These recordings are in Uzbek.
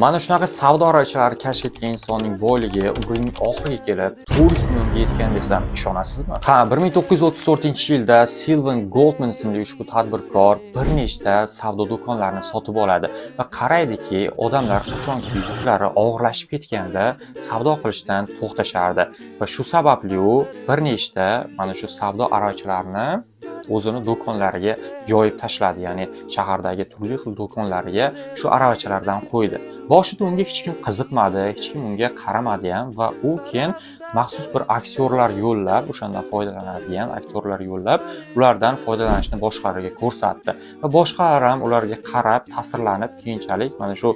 Mana shunaqa savdo arachalari kashf etgan insonning boyligi umrining oxiriga kelib 400 millionga yetgan desam ishonasizmi? Ha, 1934-yilda Sylvan Goldman ismli ushbu tadbirkor bir nechta savdo do'konlarini sotib oladi va qaraydiki, odamlar qachonki yuklari og'irlashib ketganda savdo qilishdan to'xtashardi va shu sababli u bir nechta mana shu savdo arachalarini o'zini do'konlariga yoyib tashladi, ya'ni shahardagi turli xil do'konlariga shu aravachalardan qo'ydi. Boshida unga hech kim qiziqmadi, hech kim unga qaramadi ham va u keyin maxsus bir aktyorlar yo'llab, o'shandan foydalanadigan aktyorlar yo'llab, ulardan foydalanishni boshqalarga ko'rsatdi va boshqalar ham ularga qarab, ta'sirlanib, keyinchalik mana shu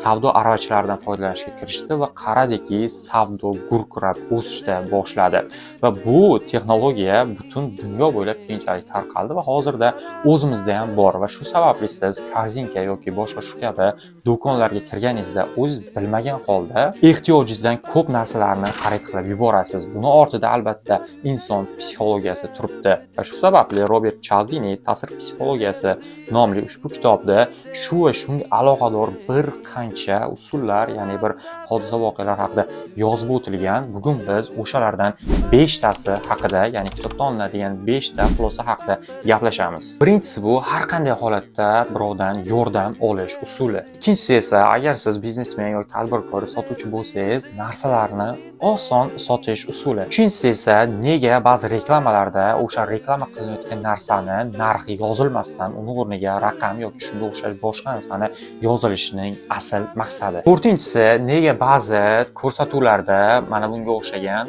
savdo aravachalaridan foydalanishga kirishdi va qaradiki, savdo gurkirab o'sishda boshladi va bu texnologiya butun dunyo bo'ylab keyinchalik tarqaldi va hozirda o'zimizda ham bor va shu sababli siz korzinka yoki boshqa shu kabi do'konlarga kirganingizda o'zingiz bilmagan holda ehtiyojingizdan ko'p narsalarni xarid qilib yuborasiz. Buni ortida albatta inson psixologiyasi turibdi. Va shu sababli Robert Cialdini ta'sir psixologiyasi nomli ushbu kitobda shu va shunga aloqador bir qancha usullar, ya'ni bir hodisa voqealar haqida yozib o'tilgan. Bugun biz o'shalardan 5 tasi haqida, ya'ni kitobdan olinadigan 5 ta xulosa haqida gaplashamiz. Birinchisi bu har qanday holatda birovdan yordam olish usuli. Ikkinchisi esa agar siz biznesmen yoki tadbirkor, sotuvchi bo'lsangiz, narsalarni oson sotish usuli. Uchinchisi esa nega ba'zi reklamalarda o'sha reklama qilinayotgan narsani narxi yozilmasdan uni o'rniga raqam yoki shunga o'xshash boshqa narsani yozilishining asl maqsadi. To'rtinchisi nega ba'zi ko'rsatuvlarda mana bunga o'xshagan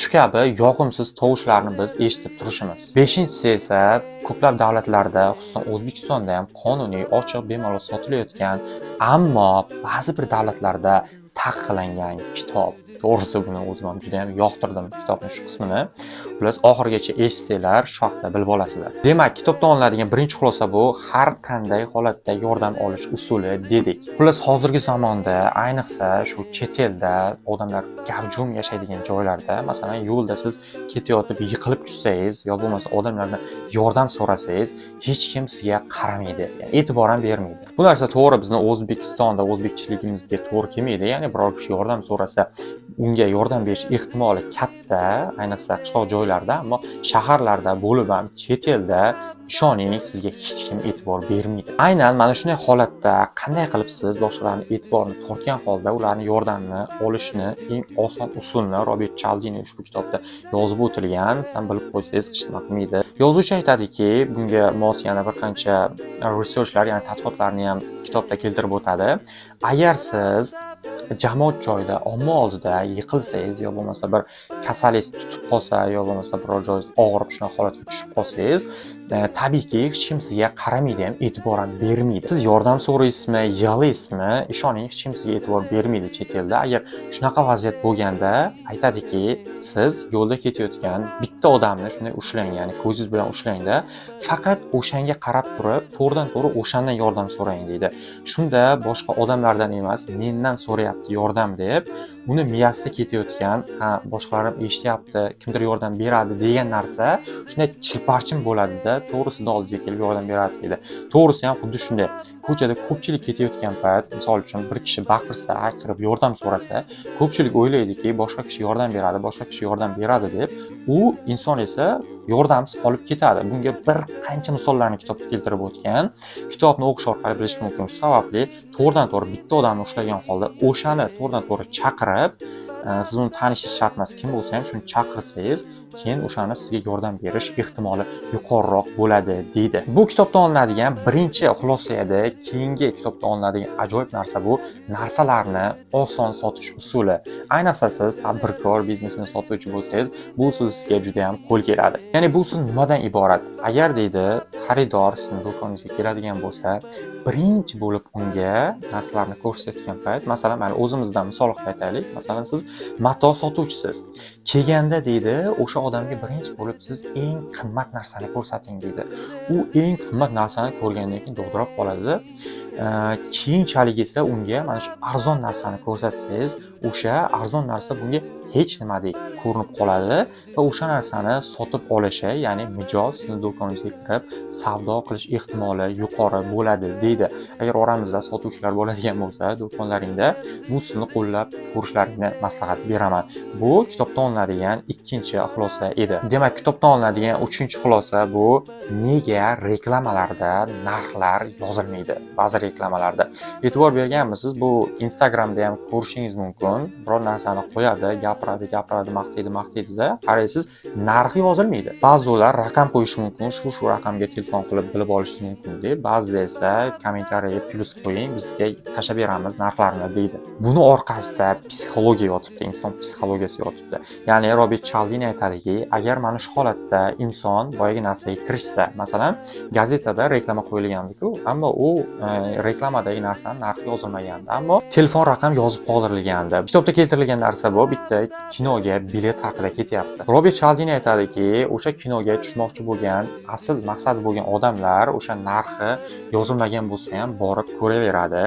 shu kabi yoqimsiz tovushlarni biz eshitib turishimiz. Beshinchisi esa ko'plab davlatlarda, xususan O'zbekistonda ham qonuniy, ochiq, bemalol sotilayotgan, ammo ba'zi bir davlatlarda taqiqlangan kitob. To'g'risi buni o'zim ham juda ham yoqtirdim kitobning shu qismini. Xullas oxirigacha eshitsanglar, shu haqda bilib olasizlar. Demak, kitobdan olinadigan birinchi xulosa bu har qanday holatda yordam olish usuli dedik. Xullas hozirgi zamonda, ayniqsa shu chet elda odamlar gavjum yashaydigan joylarda, masalan, yo'lda siz ketayotib yiqilib tushsangiz yo bo'lmasa odamlardan yordam so'rasangiz, hech kim sizga qaramaydi, ya'ni e'tibor ham bermaydi. Bu narsa to'g'ri bizning O'zbekistonda o'zbekchiligimizga to'g'ri kelmaydi, ya'ni biror kishi yordam so'rasa unga yordam berish ehtimoli katta, ayniqsa qishloq joylarda, ammo shaharlarda bo'lib ham chet elda ishoning sizga hech kim e'tibor bermaydi. Aynan mana shunday holatda qanday qilib siz boshqalarning e'tiborini tortgan holda ularning yordamini olishni eng oson usulni Robert Cialdini ushbu kitobda yozib o'tilgan. Siz bilib qo'ysangiz hech nima qilmaydi. Yozuvchi aytadiki, bunga mos yana bir qancha researchlar, ya'ni tadqiqotlarni ham kitobda keltirib o'tadi. Agar siz jamoat joyida, omma oldida yiqilsangiz yo bo'lmasa bir kasalingiz tutib qolsa yo bo'lmasa biror joyingiz og'rib shunaqa holatga tushib qolsangiz, tabiiyki hech kim sizga qaramaydi ham, e'tibor ham bermaydi. Siz yordam so'raysizmi, yig'laysizmi, ishoning hech kim sizga e'tibor bermaydi chet elda. Agar shunaqa vaziyat bo'lganda, aytadiki, siz yo'lda ketayotgan bitta odamni shunday ushlang, ya'ni ko'zingiz bilan ushlangda, faqat o'shanga qarab turib, to'g'ridan-to'g'ri o'shandan yordam so'rang deydi. Shunda boshqa odamlardan emas, mendan so'rayapti yordam deb, uni miyasida ketayotgan, ha, boshqalarim eshityapti, kimdir yordam beradi degan narsa shunday chilparchin bo'ladi-da, to'g'risida oldiga kelib yordam beradi deydi. To'g'risi ham xuddi shunday. Ko'chada ko'pchilik ketayotgan payt, misol uchun bir kishi baqirsa, hayqirib yordam so'rasa, ko'pchilik o'ylaydiki, boshqa kishi yordam beradi, boshqa kishi yordam beradi deb, u inson esa yordamsiz qolib ketadi. Bunga bir qancha misollarni kitobda keltirib o'tgan. Kitobni o'qish orqali bilish mumkin. Shu sababli to'g'ridan-to'g'ri bitta odamni ushlagan holda o'shani to'g'ridan-to'g'ri chaqirib, siz uni tanishingiz shart emas, kim bo'lsa ham shuni chaqirsangiz, keyin o'shani sizga yordam berish ehtimoli yuqoriroq bo'ladi deydi. Bu kitobdan olinadigan birinchi xulosa edi. Keyingi kitobdan olinadigan ajoyib narsa bu narsalarni oson sotish usuli. Ayniqsa siz tadbirkor, biznesmen, sotuvchi bo'lsangiz, bu usul sizga juda ham qo'l keladi. Ya'ni bu usul nimadan iborat? Agar deydi, xaridor sizning do'koningizga keladigan bo'lsa, birinchi bo'lib unga narsalarni ko'rsatgan payt, masalan, mana o'zimizdan misol qilib aytaylik. Masalan, siz mato sotuvchisiz. Kelganda deydi, o'sha odamga birinchi bo'lib siz eng qimmat narsani ko'rsating deydi. U eng qimmat narsani ko'rgandan keyin dovdirab qoladi. Keyinchalik esa unga mana shu arzon narsani ko'rsatsangiz, o'sha arzon narsa bunga hech nimadek ko'rinib qoladi va o'sha narsani sotib olishi, ya'ni mijoz sizni do'koningizga kirib savdo qilish ehtimoli yuqori bo'ladi deydi. Agar oramizda sotuvchilar bo'ladigan bo'lsa, do'konlaringda bu usulni qo'llab ko'rishlaringni maslahat beraman. Bu kitobdan olinadigan ikkinchi xulosa edi. Demak, kitobdan olinadigan uchinchi xulosa bu nega reklamalarda narxlar yozilmaydi? Ba'zi reklamalarda e'tibor berganmisiz? Bu Instagramda ham ko'rishingiz mumkin. Biror narsani qo'yadi, gapiradi, maqtaydi-da, qaraysiz, narxi yozilmaydi. Ba'zilar raqam qo'yishi mumkin, shu raqamga telefon qilib bilib olishingiz mumkin deb, ba'zida esa kommentariyaga plus qo'ying, bizga tashlab beramiz narxlarni deydi. Buni orqasida psixologiya yotibdi, inson psixologiyasi yotibdi. Ya'ni Robert Cialdini aytadiki, agar mana shu holatda inson boyagi narsaga kirishsa, masalan, gazetada reklama qo'yilgandi-ku, ammo u reklamadagi narsaning narxi yozilmagandi, ammo telefon raqam yozib qoldirilgandi. Kitobda keltirilgan narsa bu bitta kinoga bilet haqida ketyapti. Robert Cialdini aytadiki, o'sha kinoga tushmoqchi bo'lgan, asl maqsadi bo'lgan odamlar o'sha narxi yozilmagan bo'lsa ham borib ko'raveradi.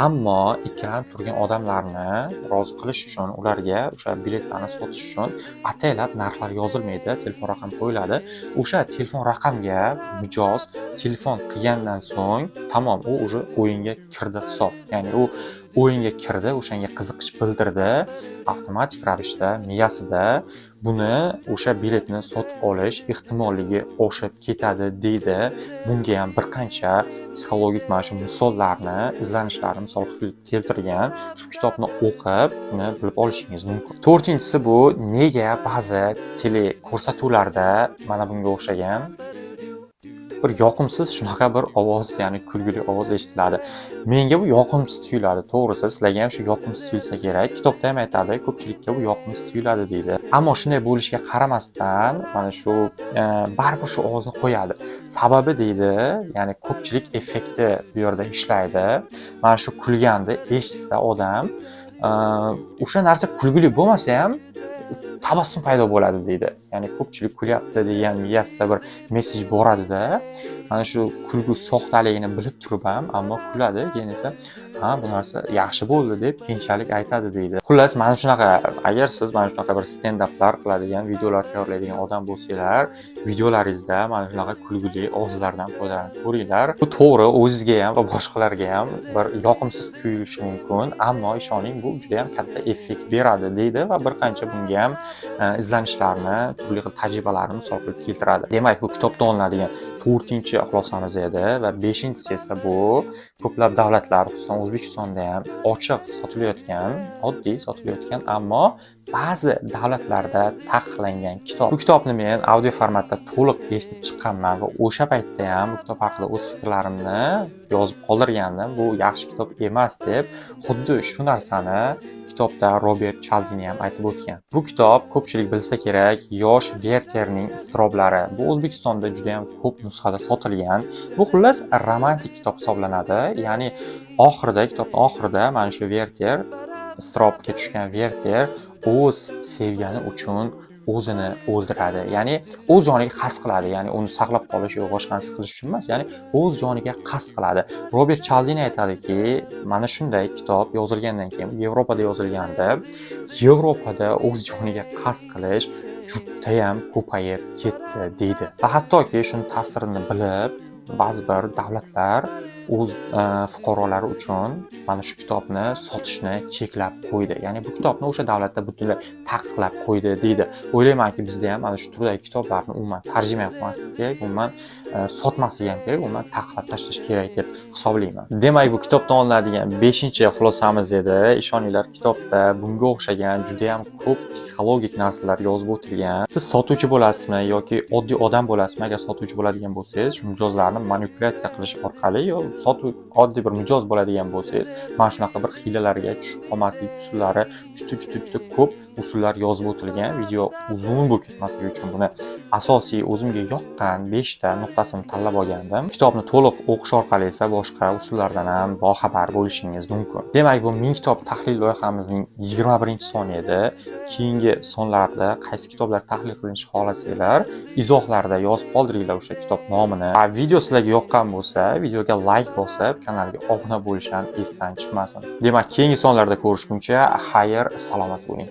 Ammo ikkilanib turgan odamlarni rozi qilish uchun, ularga o'sha biletlarni sotish uchun ataylab narxlar yozilmaydi, telefon raqam qo'yiladi. O'sha telefon raqamga mijoz telefon qilgandan so'ng tamom, u уже o'yinga kirdi hisob. Ya'ni u o'yinga kirdi, o'shanga qiziqish bildirdi, avtomatik ravishda miyasida buni o'sha biletni sotib olish ehtimolligi oshib ketadi deydi. Bunga ham bir qancha psixologik mana shu misollarni, izlanishlarni misol qilib keltirgan. Shu kitobni o'qib, buni bilib olishingiz mumkin. To'rtinchisi bu nega ba'zi tele ko'rsatuvlarda mana bunga o'xshagan bir yoqimsiz shunaqa bir ovoz, ya'ni kulgili ovoz eshitiladi. Menga bu yoqimsiz tuyuladi, to'g'risi. Sizlarga ham shu yoqimsiz tuyulsa kerak. Kitobda ham aytadi, ko'pchilikka bu yoqimsiz tuyuladi deydi. Ammo shunday bo'lishiga qaramasdan, mana shu baribir shu ovozni qo'yadi. Sababi deydi, ya'ni ko'pchilik effekti bu yerda ishlaydi. Mana shu kulganni eshitsa odam, o'sha narsa kulgili bo'lmasa ham tabassum paydo bo'ladi deydi. Ya'ni ko'pchilik kulyapti degan miyasida bir mesej boradi-da, mana shu kulgu soxtaligini bilib turib ham, ammo kuladi, keyin esa ha, bu narsa yaxshi bo'ldi deb keyinchalik aytadi deydi. Xullas, mana shunaqa, agar siz mana shunaqa bir stand-uplar qiladigan, videolar tayyorlaydigan odam bo'lsanglar, videolaringizda mana shunaqa kulgili ovozlardan foydalanib ko'ringlar. Bu to'g'ri, o'zingizga ham va boshqalarga ham bir yoqimsiz tuyulishi mumkin, ammo ishoning, bu juda ham katta effekt beradi deydi va bir qancha bunga ham izlanishlarni, turli xil tajribalarni misol qilib keltiradi. Demak, bu kitobdan olinadigan 4-xulosamiz edi va 5-si esa bu ko'plab davlatlar, xususan O'zbekistonda ham ochiq sotilayotgan, oddiy sotilayotgan, ammo ba'zi davlatlarda taqiqlangan kitob. Bu kitobni men audio formatda to'liq eshitib chiqqanman va o'sha paytda ham bu kitob haqida o'z fikrlarimni yozib qoldirgandim. Bu yaxshi kitob emas deb, xuddi shu narsani kitobda Robert Cialdini ham aytib o'tgan. Bu kitob ko'pchilik bilsa kerak, yosh Werterning iztiroblari. Bu O'zbekistonda juda ham ko'p nusxada sotilgan. Bu xullas romantik kitob hisoblanadi. Ya'ni kitobning oxirida mana shu Werter, iztirobga tushgan Werter o'z sevgani uchun o'zini o'ldiradi. Ya'ni o'z joniga qasd qiladi. Ya'ni uni saqlab qolish yoki boshqa narsa qilish uchun emas, ya'ni o'z joniga qasd qiladi. Robert Cialdini aytadiki, mana shunday kitob yozilgandan keyin, Yevropada yozilganda, Yevropada o'z joniga qasd qilish juda ham ko'payib ketdi deydi. Va hattoki shuni ta'sirini bilib, ba'zi bir davlatlar o'z fuqarolari uchun mana shu kitobni sotishni cheklab qo'ydi. Ya'ni bu kitobni o'sha davlatda butunlay taqiqlab qo'ydi deydi. O'ylaymanki, bizda ham mana shu turdagi kitoblarni umuman tarjima qilmaslik kerak, umuman sotmaslik ham kerak, umuman taqiqlab tashlash kerak deb hisoblayman. Demak, bu kitobdan olinadigan 5-xulosamiz edi. Ishoninglar, kitobda bunga o'xshagan juda ham ko'p psixologik narsalar yozib o'tilgan. Siz sotuvchi bo'lasizmi yoki oddiy odam bo'lasizmi? Agar sotuvchi bo'ladigan bo'lsangiz, shu mijozlarni manipulyatsiya qilish orqali yoki oddiy bir mijoz bo'ladigan bo'lsangiz, mana shunaqa bir hiylalarga tushib qolmaslik usullari juda ko'p usullar yozib o'tilgan. Video uzun bo'lib ketmasligi uchun buni asosiy o'zimga yoqqan 5 ta nuqtasini tanlab olgandim. Kitobni to'liq o'qish orqali esa boshqa usullardan ham boxabar bo'lishingiz mumkin. Demak, bu ming kitob tahlil loyihamizning 21-soni edi. Keyingi sonlarda qaysi kitoblar tahlil qilinishini xohlasanglar, izohlarda yozib qoldiringlar o'sha kitob nomini. Va video sizlarga yoqqan bo'lsa, videoga like bosib, kanalga obuna bo'lishni esdan chiqmasin. Demak, keyingi sonlarda ko'rishguncha xayr, salomat bo'ling.